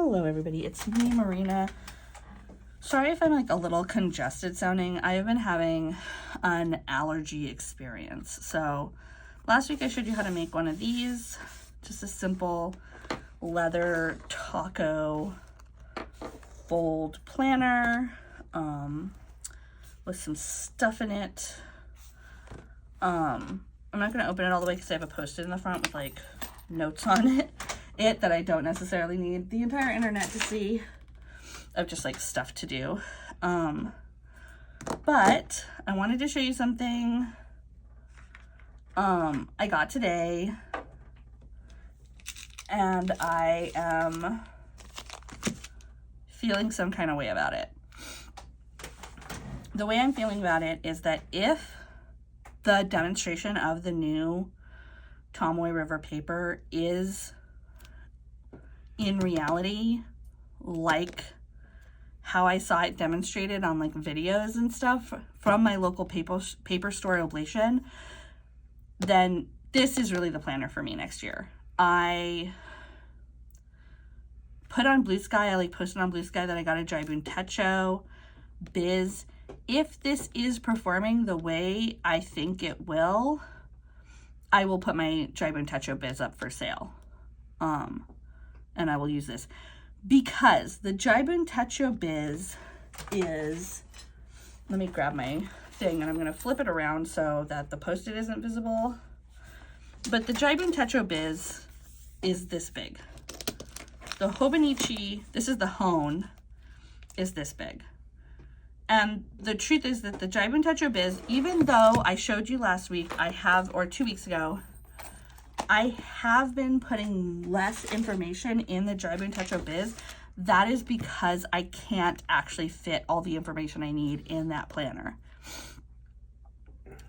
Hello everybody, it's me, Marina. Sorry if I'm like a little congested sounding. I have been having an allergy experience. So last week I showed you how to make one of these, just a simple leather taco fold planner with some stuff in it. I'm not going to open it all the way because I have a post-it in the front with like notes on it that I don't necessarily need the entire internet to see, of just like stuff to do. But I wanted to show you something I got today, and I am feeling some kind of way about it. The way I'm feeling about it is that if the demonstration of the new Tomoe River paper is in reality like how I saw it demonstrated on like videos and stuff from my local paper store, Oblation, then this is really the planner for me next year. I put on Blue Sky, I like posted on Blue Sky that I got a Jibun Techo Biz. If this is performing the way I think it will, I will put my Jibun Techo Biz up for sale. And I will use this because the Jibun Techo Biz is, let me grab my thing and I'm going to flip it around so that the post-it isn't visible. But the Jibun Techo Biz is this big. The Hobonichi, this is the HON, is this big. And the truth is that the Jibun Techo Biz, even though I showed you last week, or 2 weeks ago, I have been putting less information in the Jibun Techo Biz. That is because I can't actually fit all the information I need in that planner.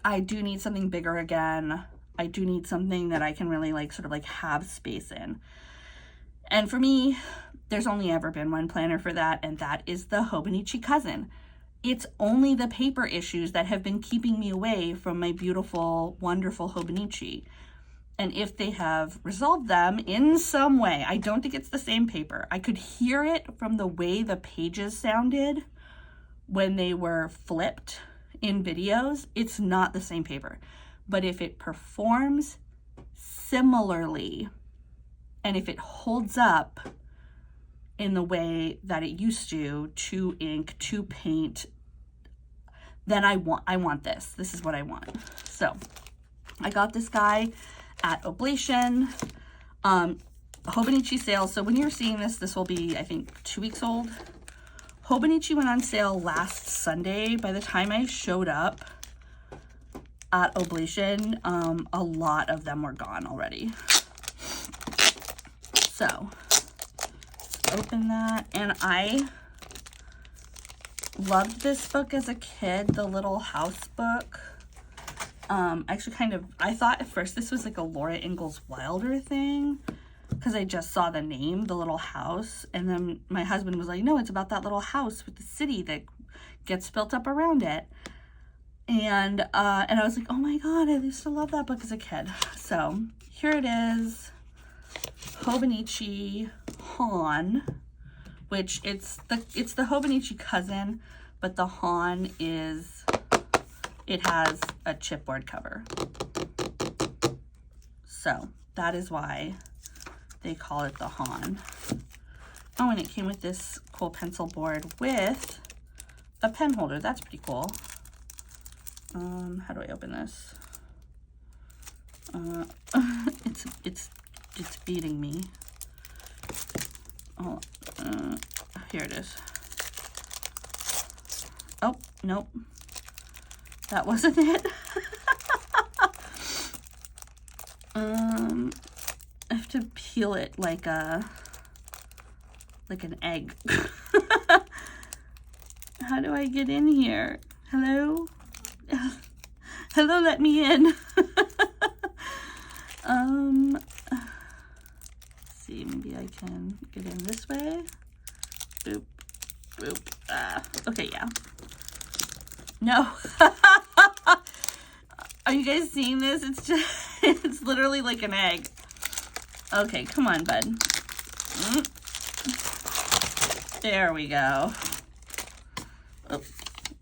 I do need something bigger again. I do need something that I can really like sort of like have space in. And for me, there's only ever been one planner for that, and that is the Hobonichi cousin. It's only the paper issues that have been keeping me away from my beautiful, wonderful Hobonichi. And if they have resolved them in some way, I don't think it's the same paper. I could hear it from the way the pages sounded when they were flipped in videos. It's not the same paper. But if it performs similarly, and if it holds up in the way that it used to ink, to paint, then I want this. This is what I want. So I got this guy at Oblation, Hobonichi sale. So when you're seeing this, this will be, I think, 2 weeks old. Hobonichi went on sale last Sunday. By the time I showed up at Oblation, a lot of them were gone already. So let's open that. And I loved this book as a kid, the Little House book. Actually I thought at first this was like a Laura Ingalls Wilder thing because I just saw the name, The Little House, and then my husband was like, no, it's about that little house with the city that gets built up around it. And I was like, oh my God, I used to love that book as a kid. So here it is, Hobonichi HON, which it's the Hobonichi cousin, but the HON is, it has a chipboard cover. So that is why they call it the HON. Oh, and it came with this cool pencil board with a pen holder. That's pretty cool. How do I open this? It's beating me. Oh, here it is. Oh, nope. That wasn't it. I have to peel it like an egg. How do I get in here? Hello? Hello, let me in. Let's see, maybe I can get in this way. Boop, boop. Okay, yeah. No. Are you guys seeing this? It's just, it's literally like an egg. Okay, come on, bud. There we go. Oh,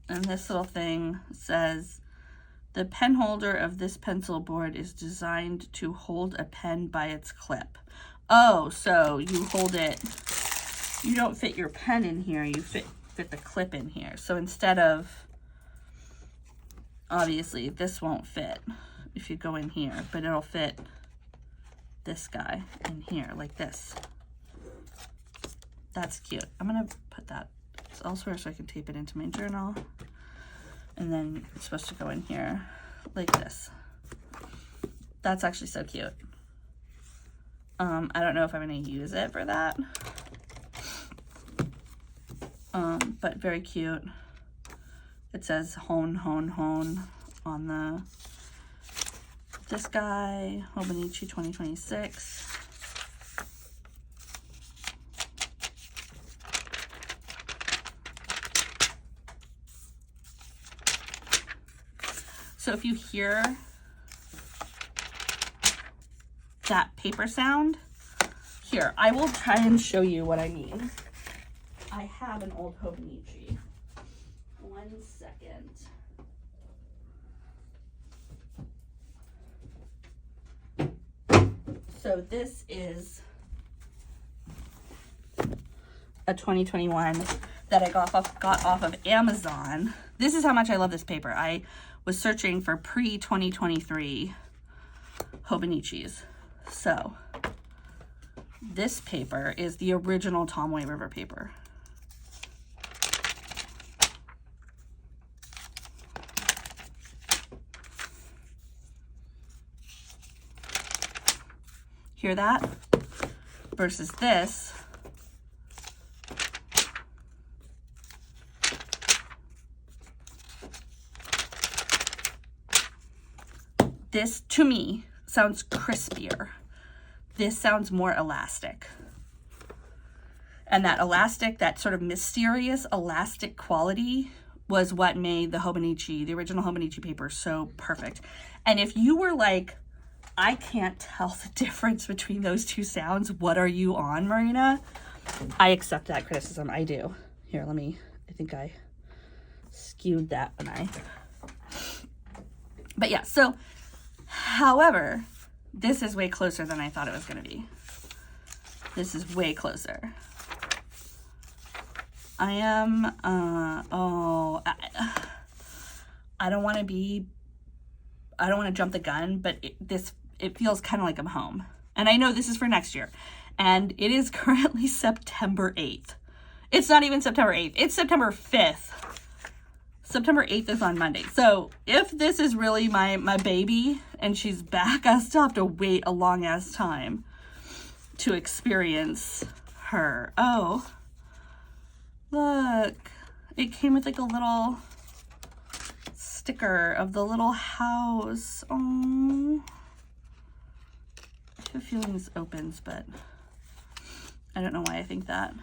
and this little thing says, the pen holder of this pencil board is designed to hold a pen by its clip. Oh, so you hold it, you don't fit your pen in here, you fit the clip in here. So instead of, obviously this won't fit if you go in here, but it'll fit this guy in here like this. That's cute. I'm gonna put that elsewhere so I can tape it into my journal. And then it's supposed to go in here like this. That's actually so cute. I don't know if I'm going to use it for that. But very cute. It says HON, HON, HON on this guy, Hobonichi 2026. So if you hear that paper sound, here, I will try and show you what I mean. I have an old Hobonichi. 1 second. So this is a 2021 that I got off of Amazon. This is how much I love this paper. I was searching for pre-2023 Hobonichis. So this paper is the original Tomway River paper. Hear that? Versus this. This, to me, sounds crispier. This sounds more elastic. And that elastic, that sort of mysterious elastic quality was what made the Hobonichi, the original Hobonichi paper, so perfect. And if you were like, I can't tell the difference between those two sounds, what are you on, Marina? I accept that criticism. I do. Here, I think I skewed that when but yeah, so, however, this is way closer than I thought it was going to be. This is way closer. I am, I don't want to jump the gun, but it feels kind of like I'm home. And I know this is for next year. And it is currently September 8th. It's not even September 8th. It's September 5th. September 8th is on Monday. So if this is really my baby and she's back, I still have to wait a long ass time to experience her. Oh, look. It came with like a little sticker of the little house. Oh, I have a feeling this opens, but I don't know why I think that.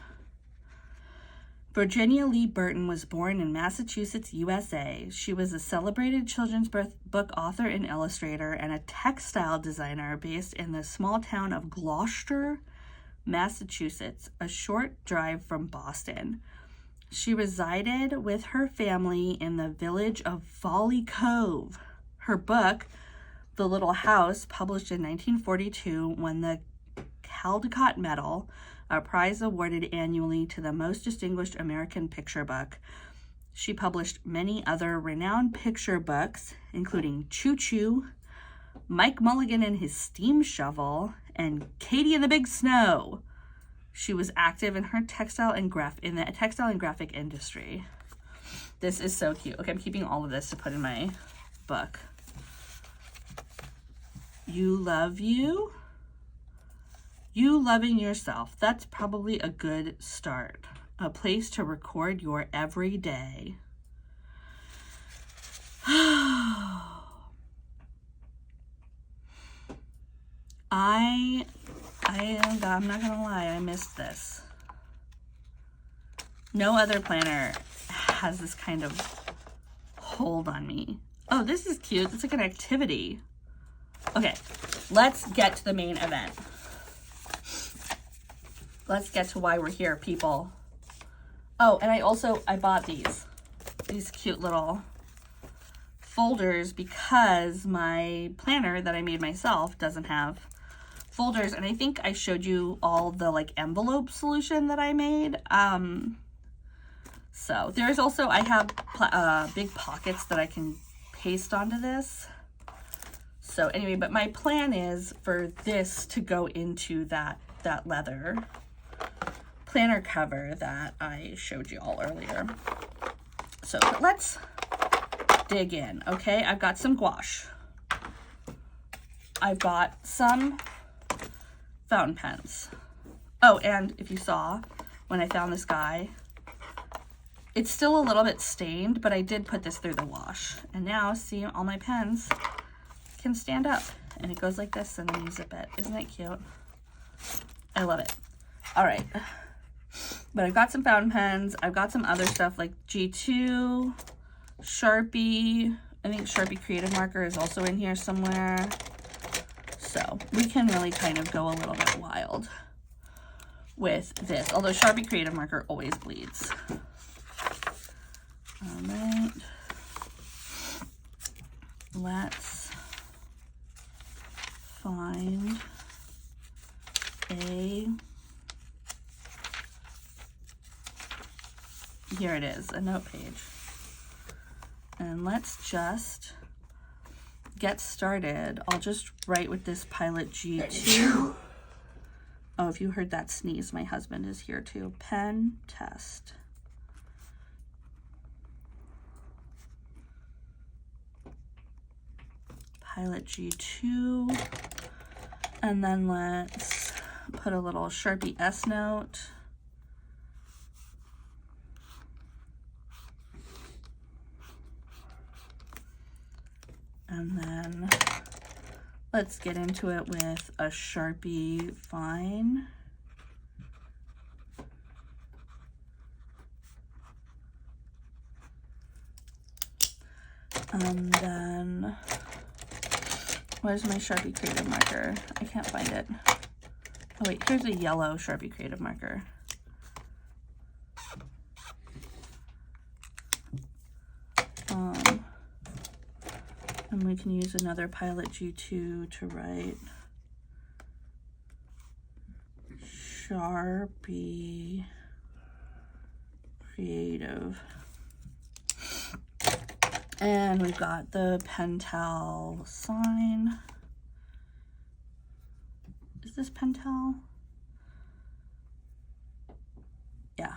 Virginia Lee Burton was born in Massachusetts, USA. She was a celebrated children's book author and illustrator and a textile designer based in the small town of Gloucester, Massachusetts, a short drive from Boston. She resided with her family in the village of Folly Cove. Her book, The Little House, published in 1942, won the Caldecott Medal, a prize awarded annually to the most distinguished American picture book. She published many other renowned picture books, including Choo Choo, Mike Mulligan and His Steam Shovel, and Katie and the Big Snow. She was active in her textile and graphic industry. This is so cute. Okay, I'm keeping all of this to put in my book. You love you. You loving yourself. That's probably a good start. A place to record your everyday. I'm not gonna lie, I missed this. No other planner has this kind of hold on me. Oh, this is cute. It's like an activity. Okay, let's get to the main event. Let's get to why we're here, people. Oh, and I bought these cute little folders because my planner that I made myself doesn't have folders, and I think I showed you all the like envelope solution that I made. So there's also, I have big pockets that I can paste onto this. So anyway, but my plan is for this to go into that leather planner cover that I showed you all earlier. So let's dig in, okay? I've got some gouache. I've got some fountain pens. Oh, and if you saw, when I found this guy, it's still a little bit stained, but I did put this through the wash. And now, see, all my pens can stand up. And it goes like this, and then you zip it. Isn't that cute? I love it. All right. But I've got some fountain pens. I've got some other stuff like G2, Sharpie. I think Sharpie Creative Marker is also in here somewhere. So we can really kind of go a little bit wild with this. Although Sharpie Creative Marker always bleeds. All right. Let's find here it is, a note page. And let's just get started. I'll just write with this Pilot G2. Oh, if you heard that sneeze, my husband is here too. Pen test. Pilot G2. And then let's put a little Sharpie S note. And then let's get into it with a Sharpie Fine. And then, where's my Sharpie Creative Marker? I can't find it. Oh wait, here's a yellow Sharpie Creative Marker. And we can use another Pilot G2 to write Sharpie Creative. And we've got the Pentel sign. Is this Pentel? Yeah.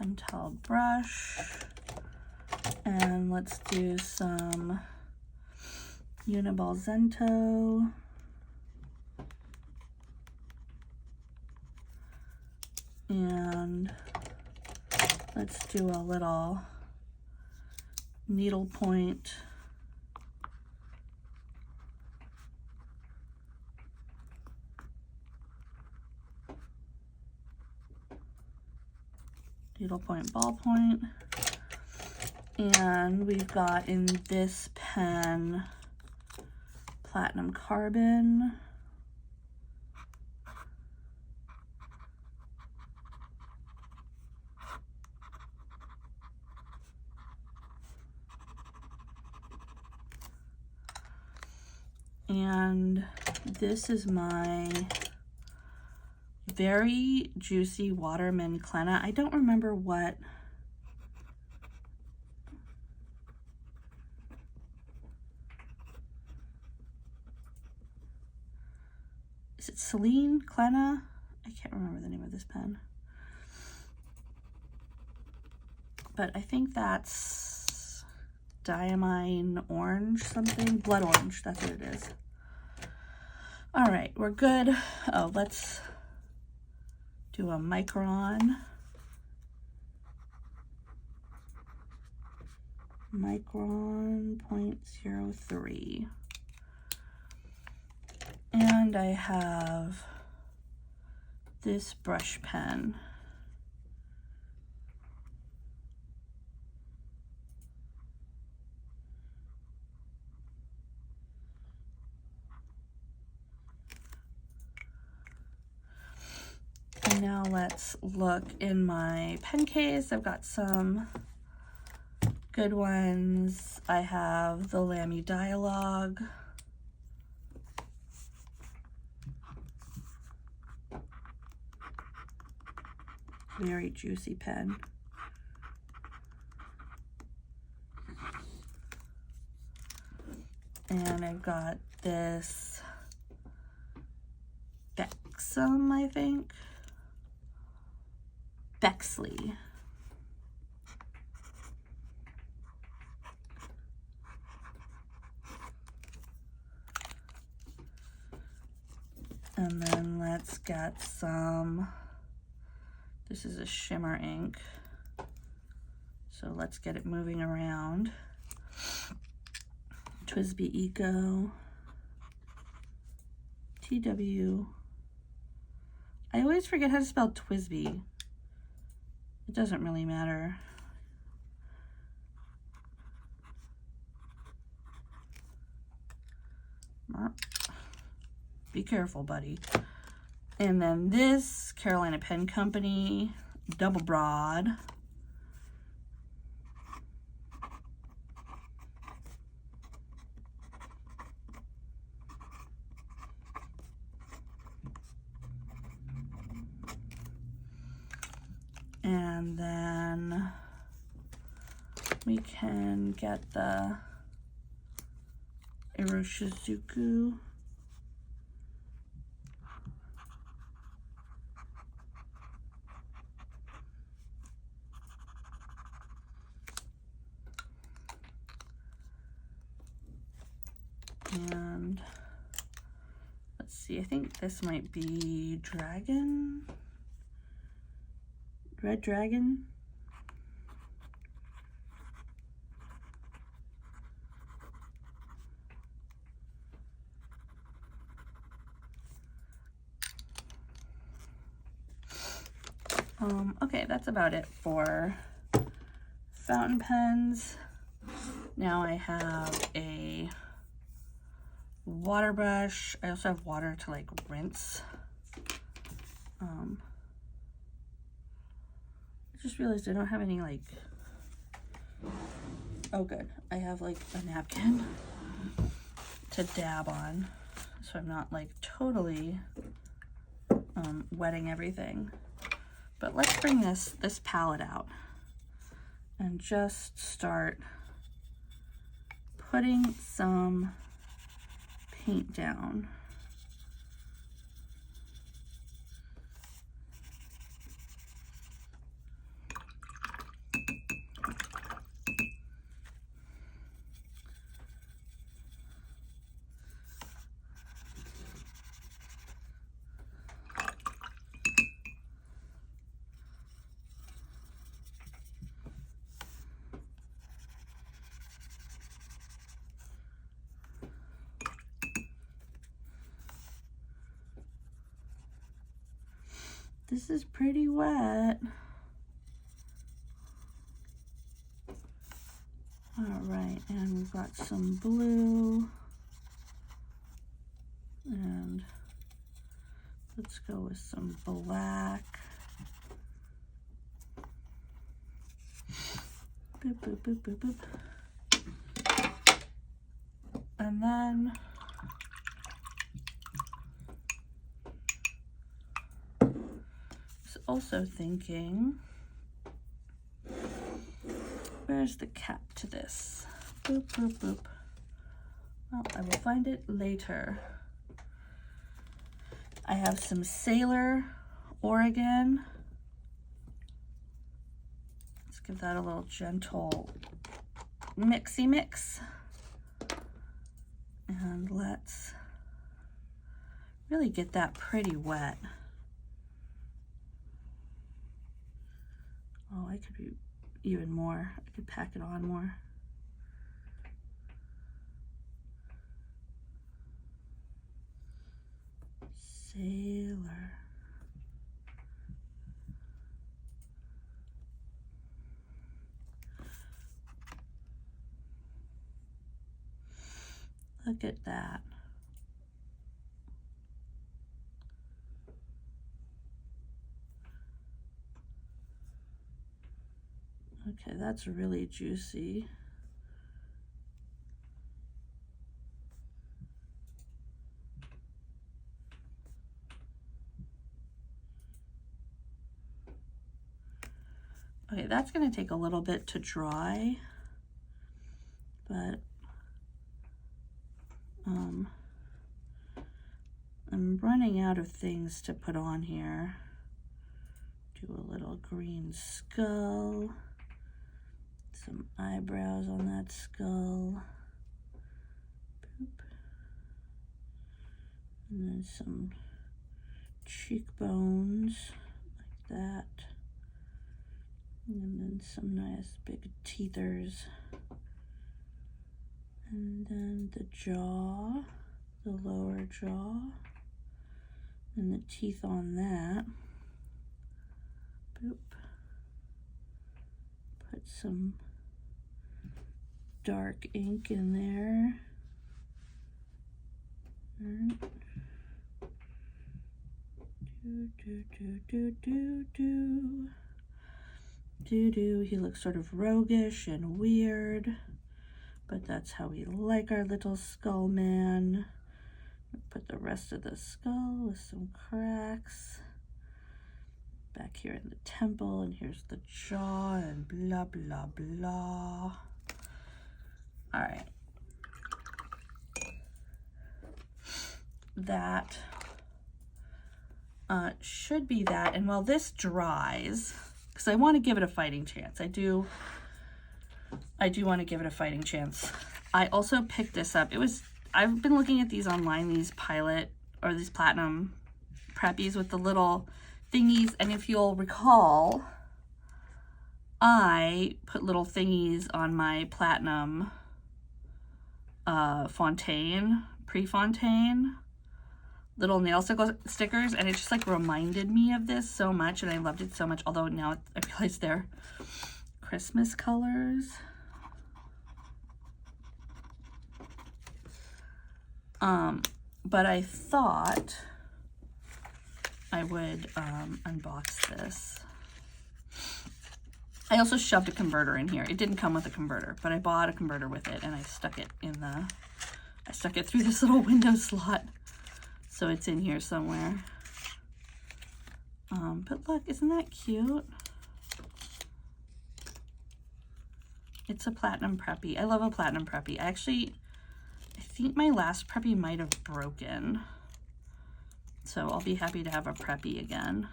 Pentel brush, and let's do some Unibalzento, and let's do a little needlepoint ballpoint. And we've got in this pen platinum carbon. And this is my very juicy Waterman Clenna. I don't remember what is it, Celine Clenna? I can't remember the name of this pen. But I think that's Diamine Orange something. Blood Orange, that's what it is. All right, we're good. Oh, let's do a micron. Micron 0.03. And I have this brush pen. And now let's look in my pen case. I've got some good ones. I have the Lamy Dialogue. Very juicy pen. And I've got this Bexum, I think. Bexley. And then let's get some, this is a shimmer ink, so let's get it moving around. TWSBI Eco, TW. I always forget how to spell TWSBI. It doesn't really matter. Be careful, buddy. And then this Carolina Pen Company double broad. And then we can get the Iroshizuku. And let's see, I think this might be Dragon. Red Dragon. Okay, that's about it for fountain pens. Now I have a water brush. I also have water to like rinse. I just realized I don't have any like, oh good, I have like a napkin to dab on, so I'm not like totally wetting everything. But let's bring this palette out and just start putting some paint down. This is pretty wet. All right, and we've got some blue. And let's go with some black. Boop, boop, boop, boop, boop. And then also thinking, where's the cap to this? Boop, boop, boop. Well, I will find it later. I have some Sailor Oregon. Let's give that a little gentle mixy mix. And let's really get that pretty wet. Oh, I could be even more. I could pack it on more. Sailor. Look at that. Okay, that's really juicy. Okay, that's going to take a little bit to dry, but I'm running out of things to put on here. Do a little green skull, some eyebrows on that skull, boop. And then some cheekbones like that. And then some nice big teethers. And then the jaw, the lower jaw, and the teeth on that. Boop. Put some dark ink in there. Right. Do. He looks sort of roguish and weird, but that's how we like our little skull man. Put the rest of the skull with some cracks back here in the temple, and here's the jaw, and blah blah blah. All right, that should be that. And while this dries, because I want to give it a fighting chance, I do want to give it a fighting chance. I also picked this up. I've been looking at these online, these pilot or these platinum preppies with the little thingies, and if you'll recall, I put little thingies on my platinum pre-Fontaine little nail stickers, and it just like reminded me of this so much, and I loved it so much, although now I realize they're Christmas colors. But I thought I would unbox this. I also shoved a converter in here. It didn't come with a converter, but I bought a converter with it, and I stuck it through this little window slot. So it's in here somewhere. But look, isn't that cute? It's a platinum preppy. I love a platinum preppy. I think my last preppy might have broken. So I'll be happy to have a preppy again.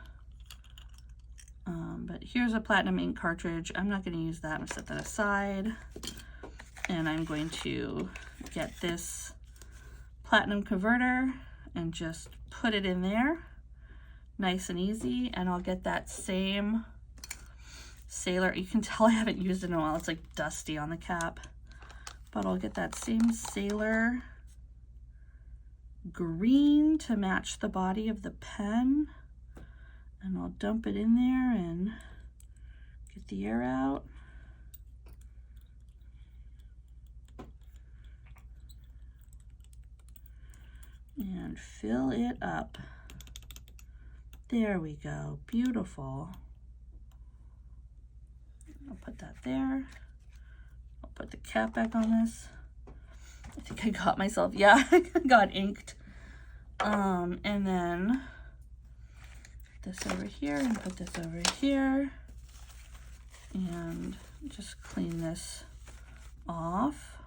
But here's a platinum ink cartridge. I'm not going to use that. I'm going to set that aside. And I'm going to get this platinum converter and just put it in there. Nice and easy. And I'll get that same Sailor. You can tell I haven't used it in a while. It's like dusty on the cap. But I'll get that same Sailor green to match the body of the pen, and I'll dump it in there and get the air out. And fill it up. There we go. Beautiful. I'll put that there. I'll put the cap back on this. I think I got myself, yeah, I got inked. And then put this over here and put this over here. And just clean this off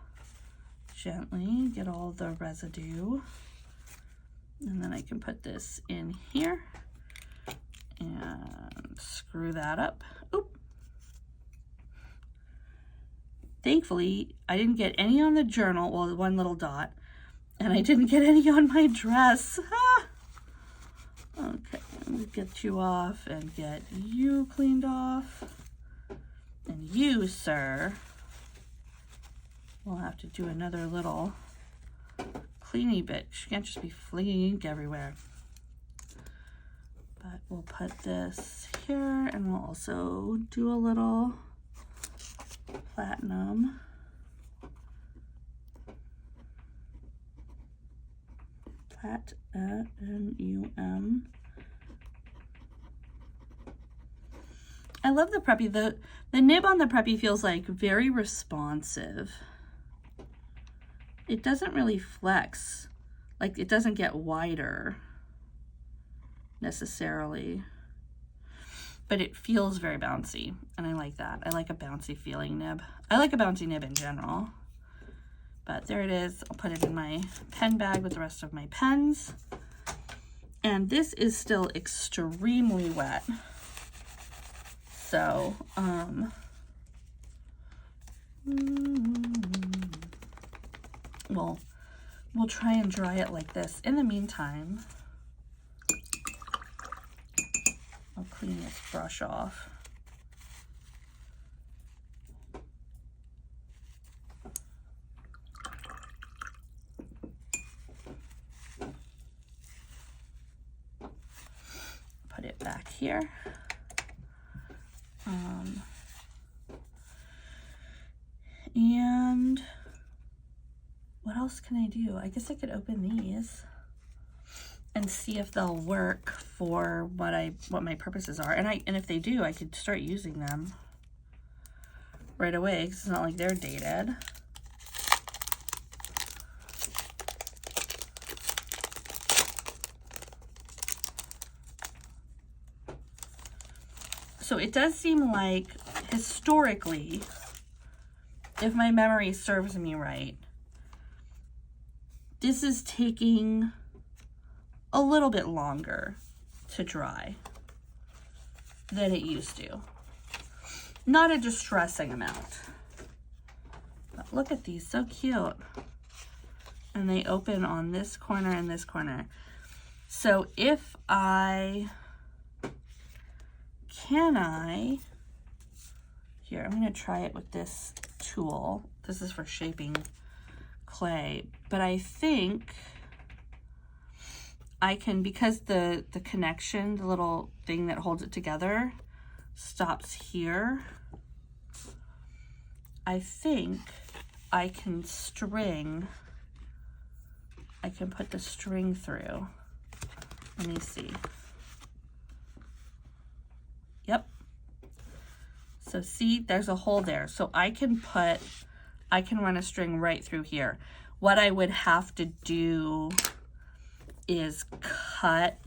gently, get all the residue. And then I can put this in here and screw that up. Oop. Thankfully, I didn't get any on the journal, well, one little dot, and I didn't get any on my dress. Ah! Okay, let me get you off and get you cleaned off. And you, sir, will have to do another little cleany bit. You can't just be flinging ink everywhere. But we'll put this here, and we'll also do a little platinum Pet, N-U-M. I love the Preppy. The nib on the Preppy feels like very responsive. It doesn't really flex. Like, it doesn't get wider necessarily. But it feels very bouncy, and I like that. I like a bouncy feeling nib. I like a bouncy nib in general. But there it is. I'll put it in my pen bag with the rest of my pens. And this is still extremely wet. So, we'll try and dry it like this. In the meantime, I'll clean this brush off. Put it back here. And what else can I do? I guess I could open these and see if they'll work for what my purposes are. And if they do, I could start using them right away, because it's not like they're dated. So it does seem like historically, if my memory serves me right, this is taking a little bit longer to dry than it used to. Not a distressing amount. But look at these, so cute. And they open on this corner and this corner. So if here, I'm gonna try it with this tool. This is for shaping clay, but I think I can, because the connection, the little thing that holds it together stops here, I think I can put the string through. Let me see. Yep. So see, there's a hole there. So I can run a string right through here. What I would have to do is cut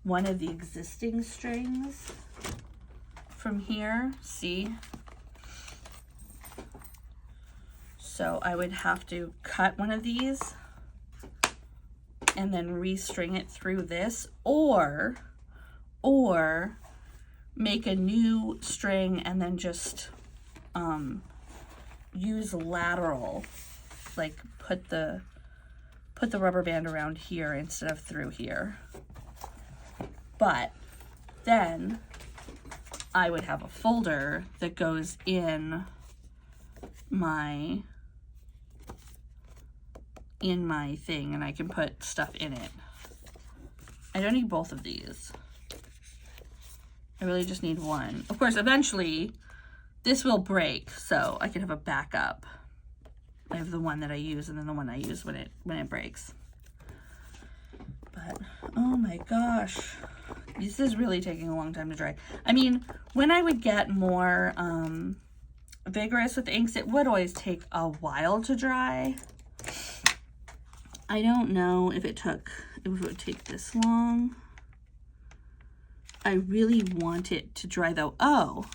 one of the existing strings from here, see? So I would have to cut one of these and then restring it through this, or make a new string and then just use lateral, like put the rubber band around here instead of through here. But then I would have a folder that goes in my thing, and I can put stuff in it. I don't need both of these. I really just need one. Of course, eventually this will break, so I can have a backup. I have the one that I use and then the one I use when it breaks. But oh my gosh, this is really taking a long time to dry. I mean, when I would get more vigorous with the inks, it would always take a while to dry. I don't know if it would take this long. I really want it to dry though. Oh.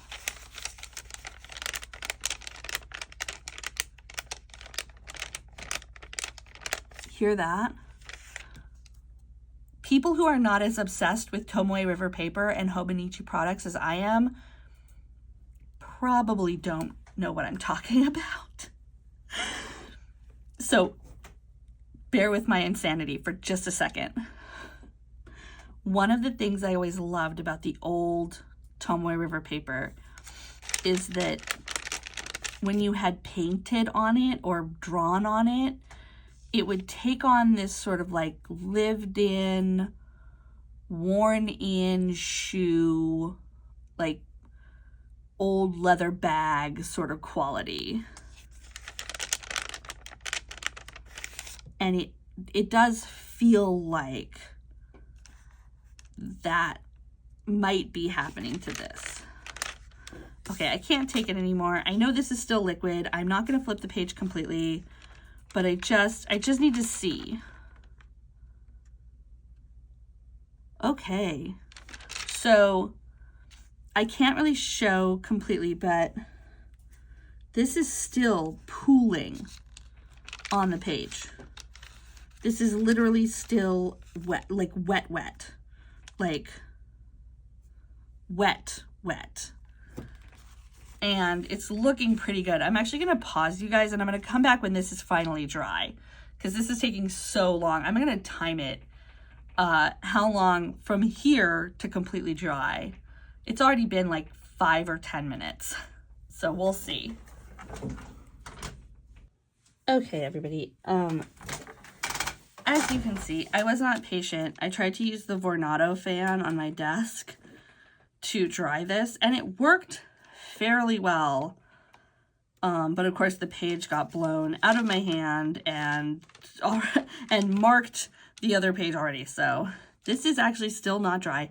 Hear that? People who are not as obsessed with Tomoe River paper and Hobonichi products as I am probably don't know what I'm talking about. So bear with my insanity for just a second. One of the things I always loved about the old Tomoe River paper is that when you had painted on it or drawn on it, it would take on this sort of like lived in, worn in shoe, like old leather bag sort of quality. And it does feel like that might be happening to this. Okay, I can't take it anymore. I know this is still liquid. I'm not going to flip the page completely, but I just need to see. Okay, so I can't really show completely, but this is still pooling on the page. This is literally still wet, like wet, like wet. And it's looking pretty good. I'm actually gonna pause you guys and I'm gonna come back when this is finally dry because this is taking so long. I'm gonna time it, how long from here to completely dry. It's already been like 5 or 10 minutes. So we'll see. Okay, everybody. As you can see, I was not patient. I tried to use the Vornado fan on my desk to dry this, and it worked fairly well. But of course, the page got blown out of my hand and marked the other page already. So this is actually still not dry.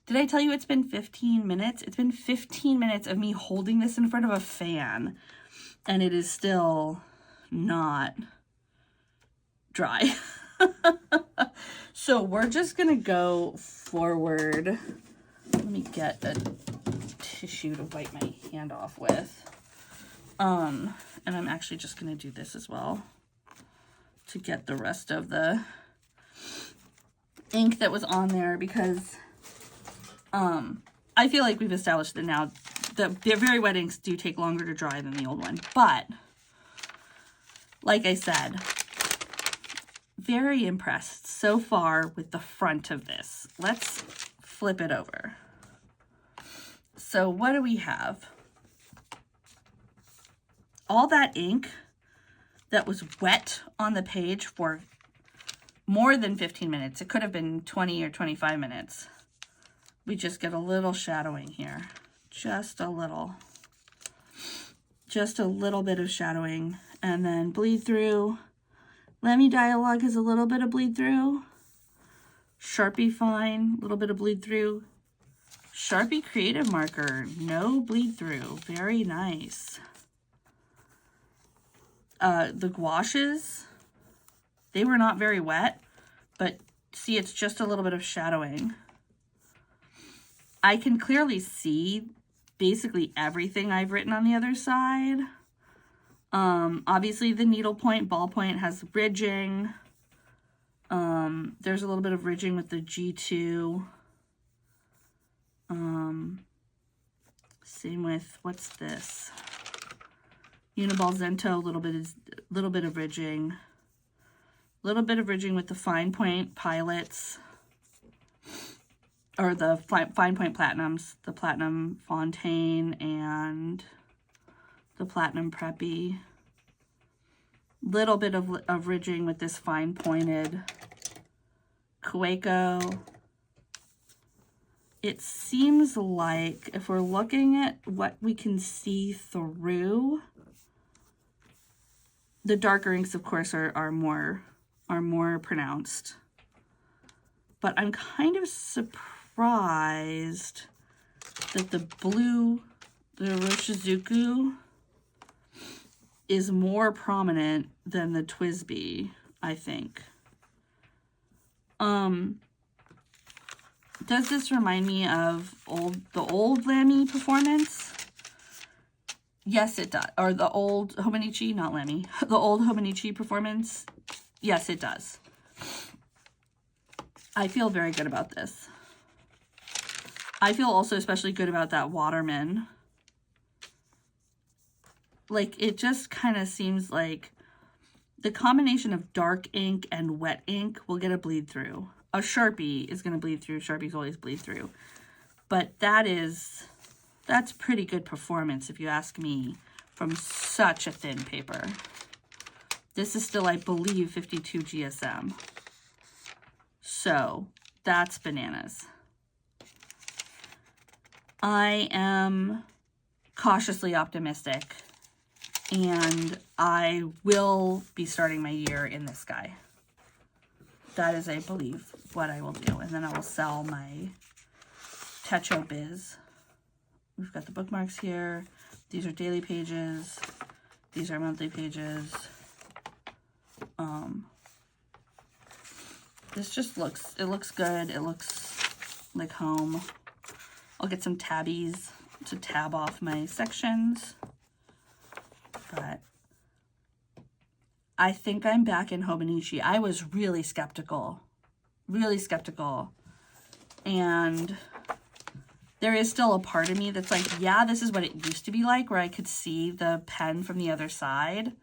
Did I tell you it's been 15 minutes? It's been 15 minutes of me holding this in front of a fan, and it is still not dry. So we're just gonna go forward. Let me get a tissue to wipe my hand off with. And I'm actually just gonna do this as well to get the rest of the ink that was on there, because I feel like we've established that now the very wet inks do take longer to dry than the old one. But like I said, very impressed so far with the front of this. Let's flip it over. So what do we have? All that ink that was wet on the page for more than 15 minutes. It could have been 20 or 25 minutes. We just get a little shadowing here. Just a little bit of shadowing, and then bleed through. Lamy Dialogue has a little bit of bleed through. Sharpie Fine, a little bit of bleed through. Sharpie Creative Marker, no bleed through. Very nice. The gouaches, they were not very wet, but see, it's just a little bit of shadowing. I can clearly see basically everything I've written on the other side. Obviously the needlepoint, ballpoint has ridging. There's a little bit of ridging with the G2. Same with, what's this? Uniball Zento, a little bit of ridging. A little bit of ridging with the fine point pilots, or the fine point platinums, the Platinum Fontaine and the Platinum Preppy. Little bit of ridging with this fine pointed Kueko. It seems like if we're looking at what we can see through, the darker inks, of course, are more pronounced. But I'm kind of surprised that the blue, the Roshizuku, is more prominent than the TWSBI, I think. Does this remind me of the old Lamy Performance? Yes, it does. Or the old Hobonichi, not Lamy. The old Hobonichi Performance. Yes, it does. I feel very good about this. I feel also especially good about that Waterman. Like, it just kind of seems like the combination of dark ink and wet ink will get a bleed through. A Sharpie is going to bleed through. Sharpies always bleed through. But that's pretty good performance, if you ask me, from such a thin paper. This is still, I believe, 52 GSM. So that's bananas. I am cautiously optimistic, and I will be starting my year in this guy. that is, I believe, what I will do. And then I will sell my Techo Biz. We've got the bookmarks here. These are daily pages. These are monthly pages. This just looks, it looks good. It looks like home. I'll get some tabbies to tab off my sections. But I think I'm back in Hobonichi. I was really skeptical. Really skeptical. And there is still a part of me that's like, yeah, this is what it used to be like, where I could see the pen from the other side.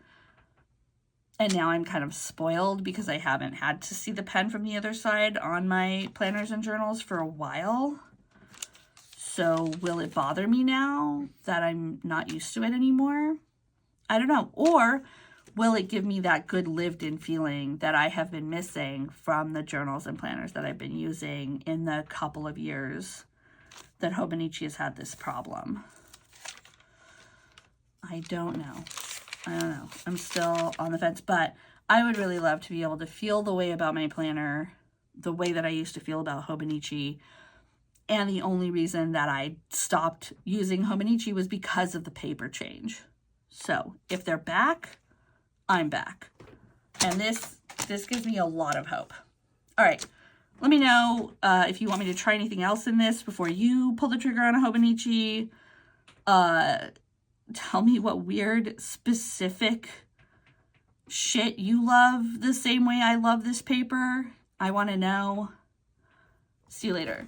And now I'm kind of spoiled because I haven't had to see the pen from the other side on my planners and journals for a while. So will it bother me now that I'm not used to it anymore? I don't know. Or will it give me that good lived-in feeling that I have been missing from the journals and planners that I've been using in the couple of years that Hobonichi has had this problem? I don't know. I don't know. I'm still on the fence, but I would really love to be able to feel the way about my planner, the way that I used to feel about Hobonichi. And the only reason that I stopped using Hobonichi was because of the paper change. So if they're back, I'm back. And this gives me a lot of hope. All right. Let me know if you want me to try anything else in this before you pull the trigger on a Hobonichi. Tell me what weird, specific shit you love the same way I love this paper. I want to know. See you later.